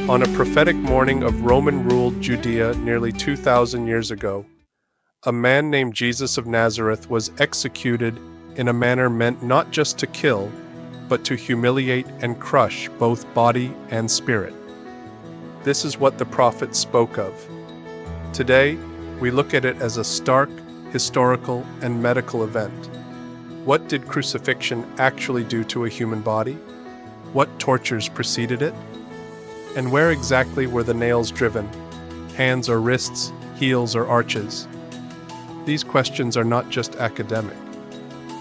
On a prophetic morning of Roman-ruled Judea nearly 2,000 years ago, a man named Jesus of Nazareth was executed in a manner meant not just to kill, but to humiliate and crush both body and spirit. This is what the prophet spoke of. Today, we look at it as a stark, historical, and medical event. What did crucifixion actually do to a human body? What tortures preceded it? And where exactly were the nails driven? Hands or wrists, heels or arches? These questions are not just academic.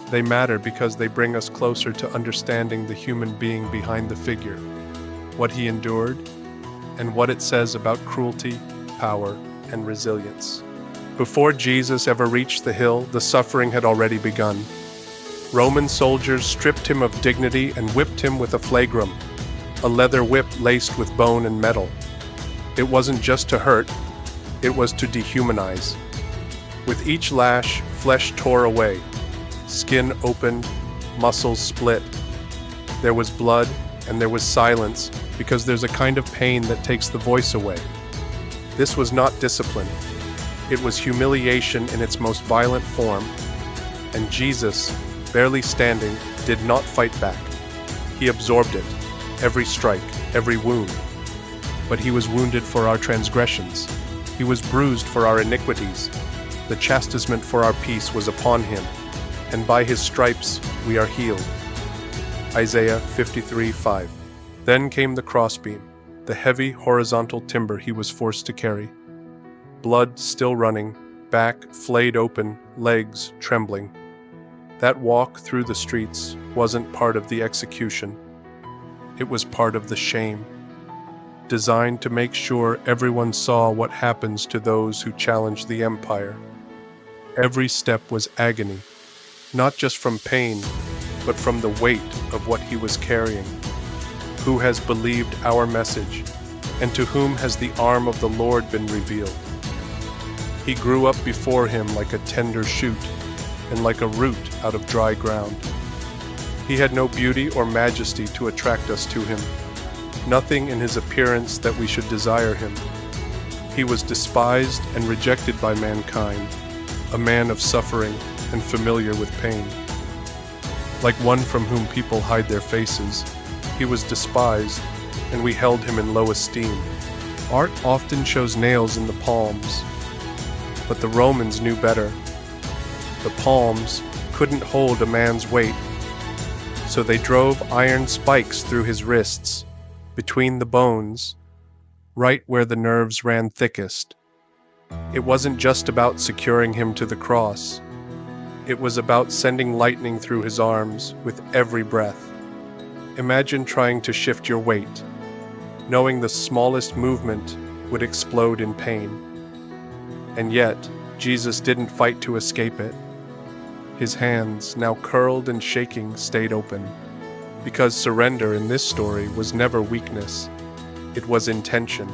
They matter because they bring us closer to understanding the human being behind the figure, what he endured, and what it says about cruelty, power, and resilience. Before Jesus ever reached the hill, the suffering had already begun. Roman soldiers stripped him of dignity and whipped him with a flagrum, a leather whip laced with bone and metal. It wasn't just to hurt, it was to dehumanize. With each lash, flesh tore away, skin opened, muscles split. There was blood and there was silence, because there's a kind of pain that takes the voice away. This was not discipline. It was humiliation in its most violent form. And Jesus, barely standing, did not fight back. He absorbed it. Every strike, every wound. But he was wounded for our transgressions. He was bruised for our iniquities. The chastisement for our peace was upon him, and by his stripes we are healed. Isaiah 53:5. Then came the crossbeam, the heavy horizontal timber he was forced to carry. Blood still running, back flayed open, legs trembling. That walk through the streets wasn't part of the execution. It was part of the shame, designed to make sure everyone saw what happens to those who challenge the empire. Every step was agony, not just from pain, but from the weight of what he was carrying. Who has believed our message, and to whom has the arm of the Lord been revealed? He grew up before him like a tender shoot, and like a root out of dry ground. He had no beauty or majesty to attract us to him, nothing in his appearance that we should desire him. He was despised and rejected by mankind, a man of suffering and familiar with pain. Like one from whom people hide their faces, he was despised, and we held him in low esteem. Art often shows nails in the palms, but the Romans knew better. The palms couldn't hold a man's weight, so they drove iron spikes through his wrists, between the bones, right where the nerves ran thickest. It wasn't just about securing him to the cross. It was about sending lightning through his arms with every breath. Imagine trying to shift your weight, knowing the smallest movement would explode in pain. And yet, Jesus didn't fight to escape it. His hands, now curled and shaking, stayed open, because surrender in this story was never weakness. It was intention.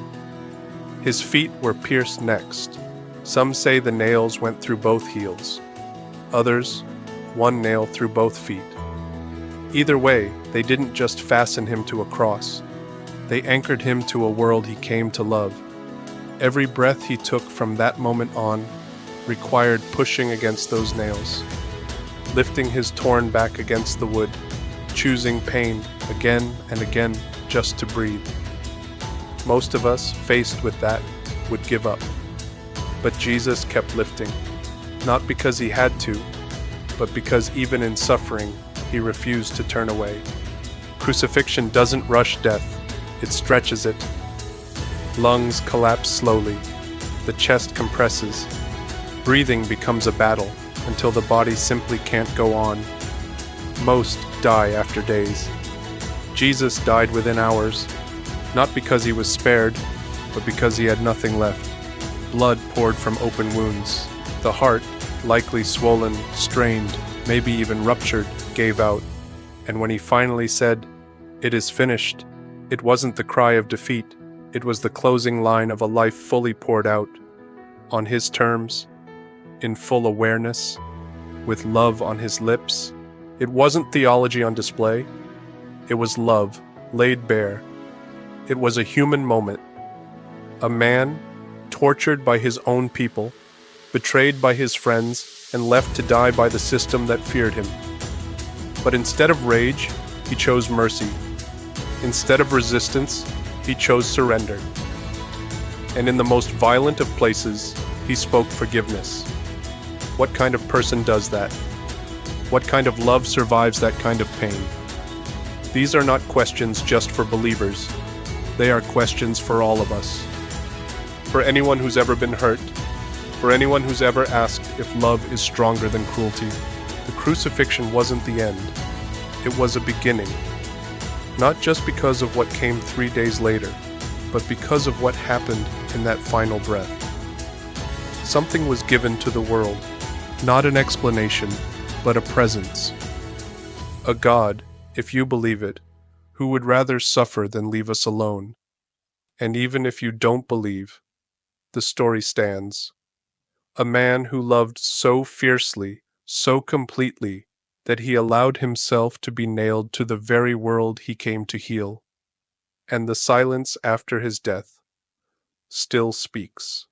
His feet were pierced next. Some say the nails went through both heels. Others, one nail through both feet. Either way, they didn't just fasten him to a cross. They anchored him to a world he came to love. Every breath he took from that moment on required pushing against those nails, lifting his torn back against the wood, choosing pain again and again just to breathe. Most of us, faced with that, would give up. But Jesus kept lifting, not because he had to, but because even in suffering, he refused to turn away. Crucifixion doesn't rush death, it stretches it. Lungs collapse slowly, the chest compresses. Breathing becomes a battle until the body simply can't go on. Most die after days. Jesus died within hours, not because he was spared, but because he had nothing left. Blood poured from open wounds. The heart, likely swollen, strained, maybe even ruptured, gave out. And when he finally said, "It is finished," it wasn't the cry of defeat. It was the closing line of a life fully poured out, on his terms, in full awareness, with love on his lips. It wasn't theology on display. It was love, laid bare. It was a human moment. A man, tortured by his own people, betrayed by his friends, and left to die by the system that feared him. But instead of rage, he chose mercy. Instead of resistance, he chose surrender. And in the most violent of places, he spoke forgiveness. What kind of person does that? What kind of love survives that kind of pain? These are not questions just for believers. They are questions for all of us. For anyone who's ever been hurt, for anyone who's ever asked if love is stronger than cruelty, the crucifixion wasn't the end. It was a beginning. Not just because of what came 3 days later, but because of what happened in that final breath. Something was given to the world, not an explanation, but a presence. A God, if you believe it, who would rather suffer than leave us alone. And even if you don't believe, the story stands. A man who loved so fiercely, so completely, that he allowed himself to be nailed to the very world he came to heal. And the silence after his death still speaks.